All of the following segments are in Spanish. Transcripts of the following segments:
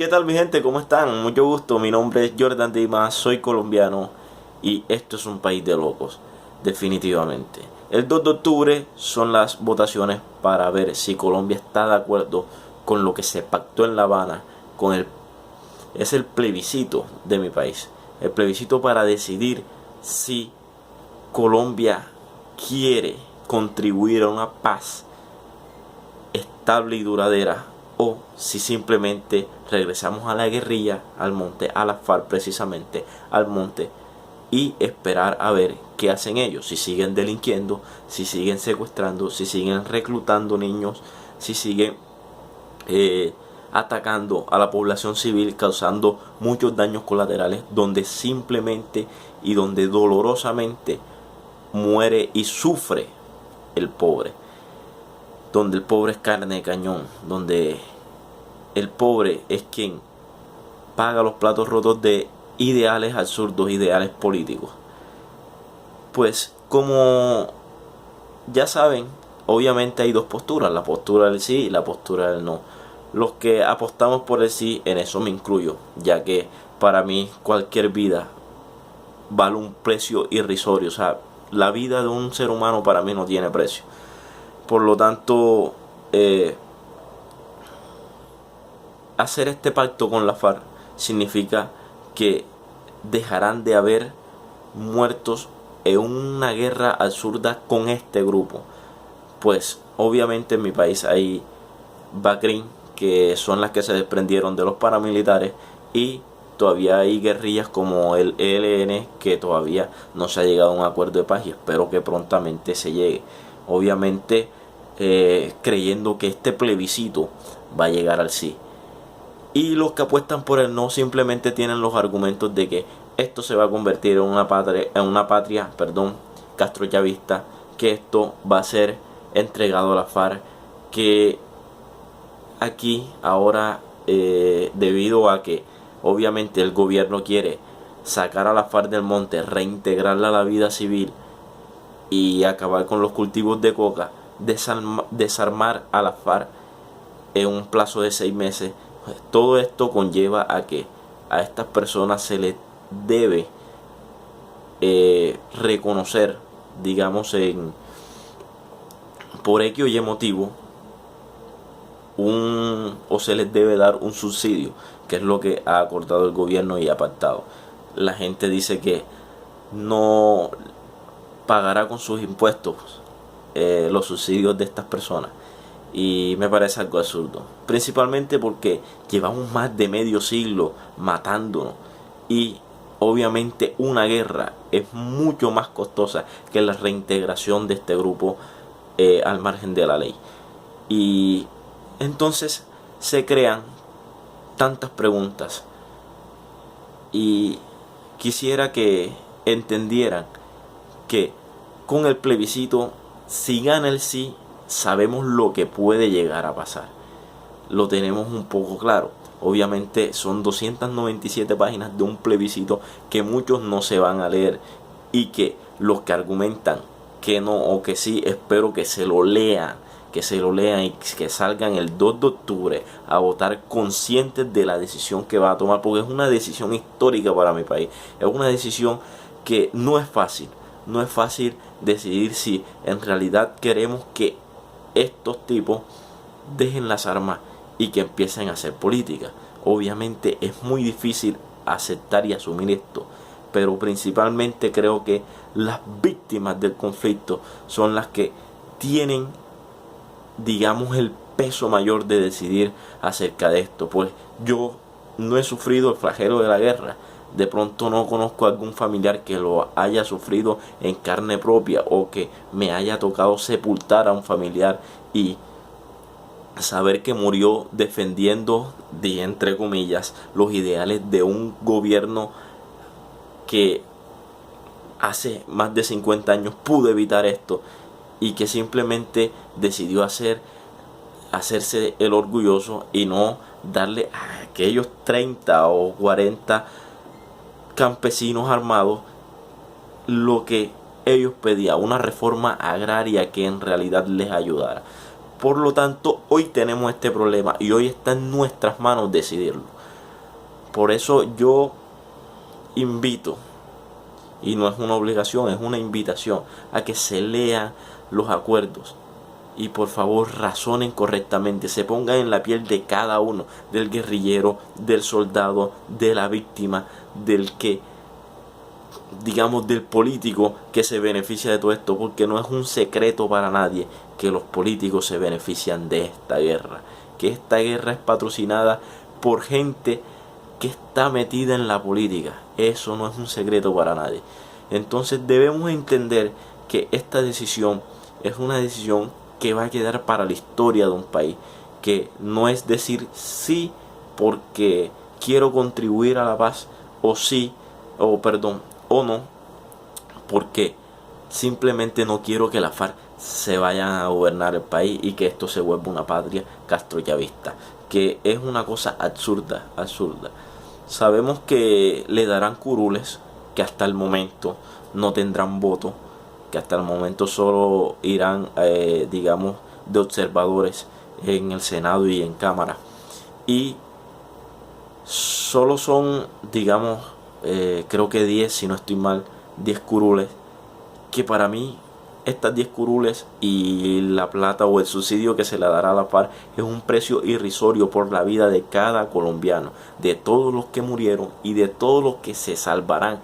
¿qué tal mi gente? ¿Cómo están? Mucho gusto, mi nombre es Jordan Dimas, soy colombiano y esto es un país de locos, definitivamente. El 2 de octubre son las votaciones para ver si Colombia está de acuerdo con lo que se pactó en La Habana, es el plebiscito de mi país, el plebiscito para decidir si Colombia quiere contribuir a una paz estable y duradera, o si simplemente regresamos a la guerrilla, al monte, a la FARC precisamente, al monte, y esperar a ver qué hacen ellos, si siguen delinquiendo, si siguen secuestrando, si siguen reclutando niños, si siguen atacando a la población civil, causando muchos daños colaterales, donde simplemente y donde dolorosamente muere y sufre el pobre, donde el pobre es carne de cañón, donde el pobre es quien paga los platos rotos de ideales absurdos, ideales políticos. Pues como ya saben, obviamente hay dos posturas, la postura del sí y la postura del no. Los que apostamos por el sí, en eso me incluyo, ya que para mí cualquier vida vale un precio irrisorio. O sea, la vida de un ser humano para mí no tiene precio. Por lo tanto, hacer este pacto con la FARC significa que dejarán de haber muertos en una guerra absurda con este grupo. Pues obviamente en mi país hay BACRIM, que son las que se desprendieron de los paramilitares, y todavía hay guerrillas como el ELN, que todavía no se ha llegado a un acuerdo de paz y espero que prontamente se llegue. Obviamente creyendo que este plebiscito va a llegar al sí. Y los que apuestan por el no simplemente tienen los argumentos de que esto se va a convertir en una patria castrochavista, que esto va a ser entregado a la FARC, que aquí ahora debido a que obviamente el gobierno quiere sacar a la FARC del monte, reintegrarla a la vida civil y acabar con los cultivos de coca, desarmar a la FARC en un plazo de 6 meses. Pues todo esto conlleva a que a estas personas se les debe reconocer, digamos, por X o Y motivo, o se les debe dar un subsidio, que es lo que ha acordado el gobierno y ha pactado. La gente dice que no pagará con sus impuestos los subsidios de estas personas, y me parece algo absurdo, principalmente porque llevamos más de medio siglo matándonos, y obviamente una guerra es mucho más costosa que la reintegración de este grupo al margen de la ley. Y entonces se crean tantas preguntas, y quisiera que entendieran que con el plebiscito, si gana el sí, sabemos lo que puede llegar a pasar. Lo tenemos un poco claro. Obviamente son 297 páginas de un plebiscito que muchos no se van a leer, y que los que argumentan que no o que sí, espero que se lo lean, y que salgan el 2 de octubre a votar conscientes de la decisión que va a tomar, porque es una decisión histórica para mi país. Es una decisión que no es fácil. No es fácil decidir si en realidad queremos que estos tipos dejen las armas y que empiecen a hacer política. Obviamente es muy difícil aceptar y asumir esto, pero principalmente creo que las víctimas del conflicto son las que tienen, digamos, el peso mayor de decidir acerca de esto. Pues yo no he sufrido el flagelo de la guerra. De pronto no conozco a algún familiar que lo haya sufrido en carne propia, o que me haya tocado sepultar a un familiar y saber que murió defendiendo, entre comillas, los ideales de un gobierno que hace más de 50 años pudo evitar esto, y que simplemente decidió hacerse el orgulloso y no darle a aquellos 30 o 40 campesinos armados lo que ellos pedían, una reforma agraria que en realidad les ayudara. Por lo tanto, hoy tenemos este problema y hoy está en nuestras manos decidirlo. Por eso yo invito, y no es una obligación, es una invitación, a que se lean los acuerdos y por favor razonen correctamente, se pongan en la piel de cada uno, del guerrillero, del soldado, de la víctima, del que, digamos, del político que se beneficia de todo esto, porque no es un secreto para nadie que los políticos se benefician de esta guerra, que esta guerra es patrocinada por gente que está metida en la política. Eso no es un secreto para nadie. Entonces debemos entender que esta decisión es una decisión que va a quedar para la historia de un país, que no es decir sí porque quiero contribuir a la paz, o sí, o no porque simplemente no quiero que la FARC se vayan a gobernar el país y que esto se vuelva una patria castrochavista, que es una cosa absurda. Sabemos que le darán curules, que hasta el momento no tendrán voto, que hasta el momento solo irán, digamos, de observadores en el Senado y en Cámara. Y solo son, digamos, creo que 10, si no estoy mal, 10 curules, que para mí estas 10 curules y la plata o el subsidio que se le dará a la FARC es un precio irrisorio por la vida de cada colombiano, de todos los que murieron y de todos los que se salvarán,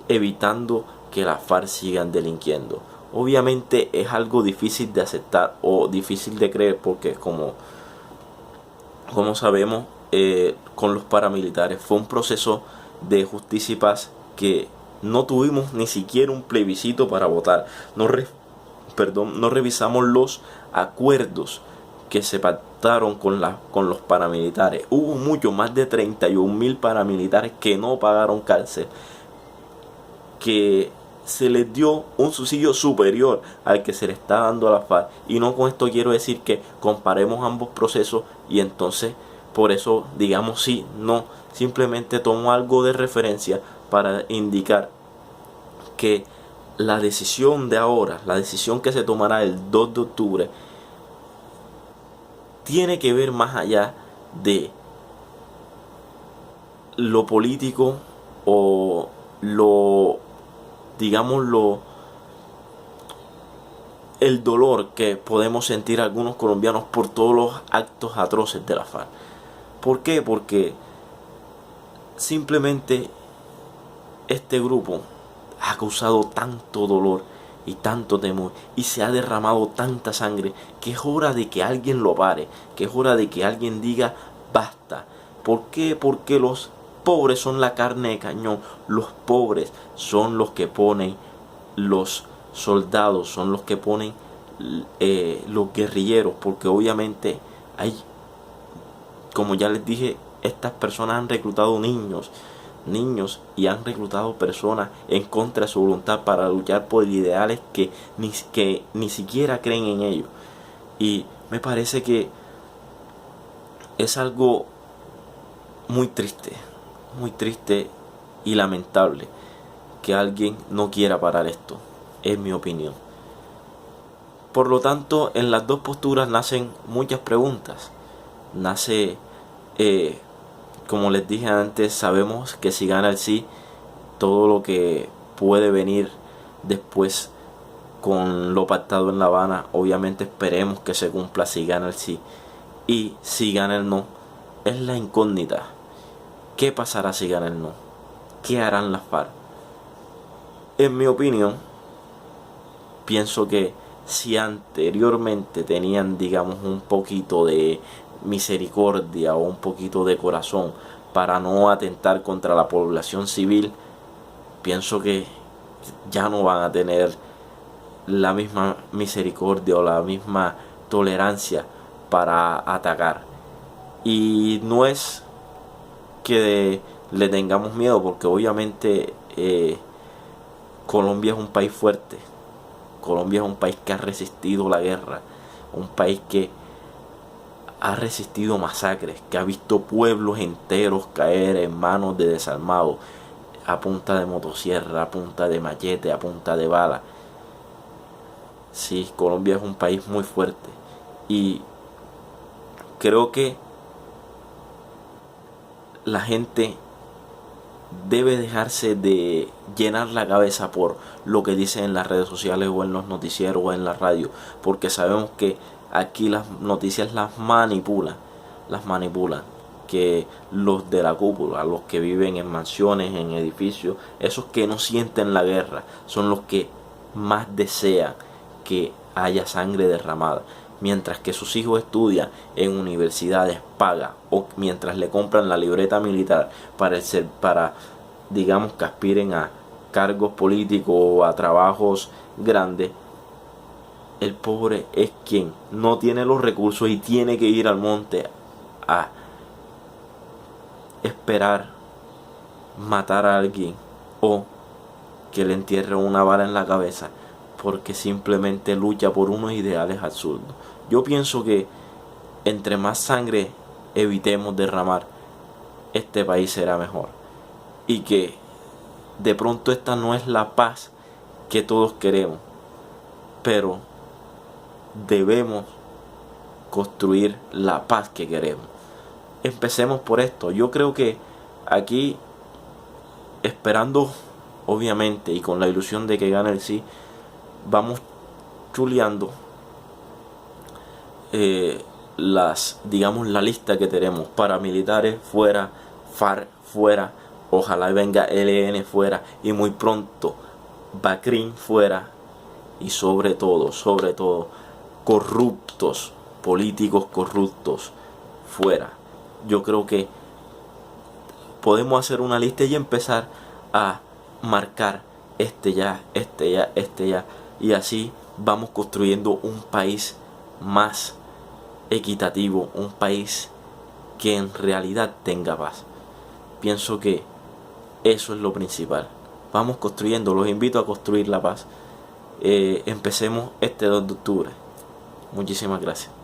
evitando que las FARC sigan delinquiendo. Obviamente es algo difícil de aceptar o difícil de creer, porque como sabemos, con los paramilitares fue un proceso de justicia y paz que no tuvimos ni siquiera un plebiscito para votar. No revisamos los acuerdos que se pactaron con los paramilitares. Hubo mucho, más de 31.000 paramilitares que no pagaron cárcel, que se les dio un subsidio superior al que se le está dando a la FARC. Y no con esto quiero decir que comparemos ambos procesos y entonces por eso digamos sí, no. Simplemente tomo algo de referencia para indicar que la decisión de ahora, la decisión que se tomará el 2 de octubre, tiene que ver más allá de lo político o el dolor que podemos sentir algunos colombianos por todos los actos atroces de la FARC. ¿Por qué? Porque simplemente este grupo ha causado tanto dolor y tanto temor y se ha derramado tanta sangre que es hora de que alguien lo pare, que es hora de que alguien diga basta. ¿Por qué? Porque los pobres son la carne de cañón, los pobres son los que ponen los soldados, son los que ponen los guerrilleros, porque obviamente hay, como ya les dije, estas personas han reclutado niños y han reclutado personas en contra de su voluntad para luchar por ideales que ni siquiera creen en ellos. Y me parece que es algo muy triste y lamentable que alguien no quiera parar esto, es mi opinión. Por lo tanto, en las dos posturas nacen muchas preguntas. Como les dije antes, sabemos que si gana el sí, todo lo que puede venir después con lo pactado en La Habana, obviamente esperemos que se cumpla si gana el sí. Y si gana el no, es la incógnita. ¿Qué pasará si gana el no? ¿Qué harán las FARC? En mi opinión, pienso que si anteriormente tenían, digamos, un poquito de misericordia o un poquito de corazón para no atentar contra la población civil, pienso que ya no van a tener la misma misericordia o la misma tolerancia para atacar. Y no es que le tengamos miedo, porque obviamente Colombia es un país fuerte. Colombia es un país que ha resistido la guerra, un país que ha resistido masacres, que ha visto pueblos enteros caer en manos de desarmados, a punta de motosierra, a punta de machete, a punta de bala. Sí, Colombia es un país muy fuerte y creo que la gente debe dejarse de llenar la cabeza por lo que dicen en las redes sociales o en los noticieros o en la radio, porque sabemos que aquí las noticias las manipulan, que los de la cúpula, los que viven en mansiones, en edificios, esos que no sienten la guerra, son los que más desean que haya sangre derramada, mientras que sus hijos estudian en universidades pagas o mientras le compran la libreta militar para digamos que aspiren a cargos políticos o a trabajos grandes. El pobre es quien no tiene los recursos y tiene que ir al monte a esperar matar a alguien o que le entierre una bala en la cabeza porque simplemente lucha por unos ideales absurdos. Yo pienso que entre más sangre evitemos derramar, este país será mejor. Y que de pronto esta no es la paz que todos queremos, pero debemos construir la paz que queremos. Empecemos por esto. Yo creo que aquí, esperando obviamente y con la ilusión de que gane el sí, vamos chuleando digamos la lista que tenemos: paramilitares fuera, FARC fuera, ojalá venga ELN fuera y muy pronto BACRIM fuera, y sobre todo corruptos, políticos corruptos fuera. Yo creo que podemos hacer una lista y empezar a marcar este ya, y así vamos construyendo un país más equitativo, un país que en realidad tenga paz. Pienso que eso es lo principal. Vamos construyendo, los invito a construir la paz. Empecemos este 2 de octubre. Muchísimas gracias.